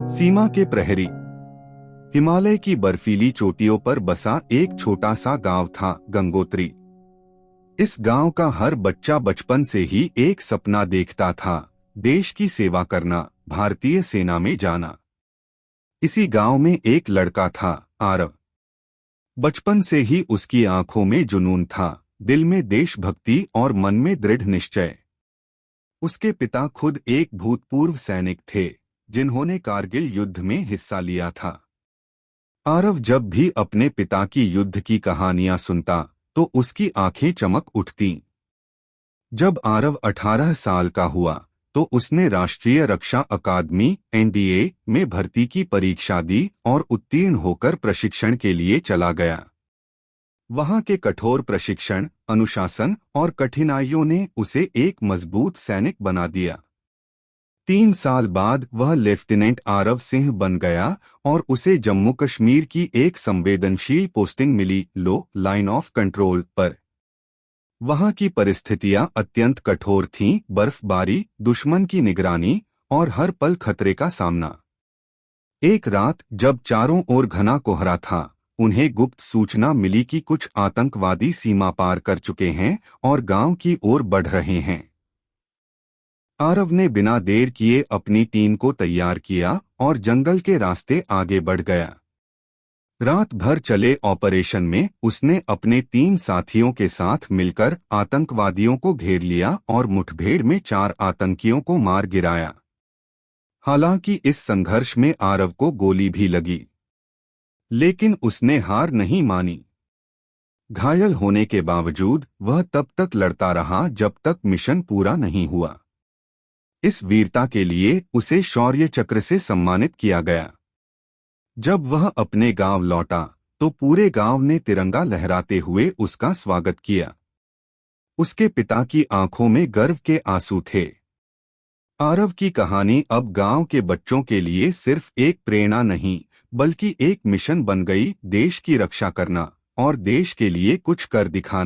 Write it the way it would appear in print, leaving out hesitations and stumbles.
सीमा के प्रहरी। हिमालय की बर्फीली चोटियों पर बसा एक छोटा सा गांव था, गंगोत्री। इस गांव का हर बच्चा बचपन से ही एक सपना देखता था, देश की सेवा करना, भारतीय सेना में जाना। इसी गांव में एक लड़का था, आरव। बचपन से ही उसकी आंखों में जुनून था, दिल में देशभक्ति और मन में दृढ़ निश्चय। उसके पिता खुद एक भूतपूर्व सैनिक थे, जिन्होंने कारगिल युद्ध में हिस्सा लिया था। आरव जब भी अपने पिता की युद्ध की कहानियां सुनता तो उसकी आंखें चमक उठतीं। जब आरव 18 साल का हुआ तो उसने राष्ट्रीय रक्षा अकादमी (एनडीए) में भर्ती की परीक्षा दी और उत्तीर्ण होकर प्रशिक्षण के लिए चला गया। वहां के कठोर प्रशिक्षण, अनुशासन और कठिनाइयों ने उसे एक मजबूत सैनिक बना दिया। 3 साल बाद वह लेफ्टिनेंट आरव सिंह बन गया और उसे जम्मू कश्मीर की एक संवेदनशील पोस्टिंग मिली, लो लाइन ऑफ कंट्रोल पर। वहां की परिस्थितियां अत्यंत कठोर थीं, बर्फबारी, दुश्मन की निगरानी और हर पल खतरे का सामना। एक रात जब चारों ओर घना कोहरा था, उन्हें गुप्त सूचना मिली कि कुछ आतंकवादी सीमा पार कर चुके हैं और गांव की ओर बढ़ रहे हैं। आरव ने बिना देर किए अपनी टीम को तैयार किया और जंगल के रास्ते आगे बढ़ गया। रात भर चले ऑपरेशन में उसने अपने 3 साथियों के साथ मिलकर आतंकवादियों को घेर लिया और मुठभेड़ में 4 आतंकियों को मार गिराया। हालांकि इस संघर्ष में आरव को गोली भी लगी, लेकिन उसने हार नहीं मानी। घायल होने के बावजूद वह तब तक लड़ता रहा जब तक मिशन पूरा नहीं हुआ। इस वीरता के लिए उसे शौर्य चक्र से सम्मानित किया गया। जब वह अपने गांव लौटा तो पूरे गांव ने तिरंगा लहराते हुए उसका स्वागत किया। उसके पिता की आंखों में गर्व के आंसू थे। आरव की कहानी अब गांव के बच्चों के लिए सिर्फ एक प्रेरणा नहीं, बल्कि एक मिशन बन गई, देश की रक्षा करना और देश के लिए कुछ कर दिखाना।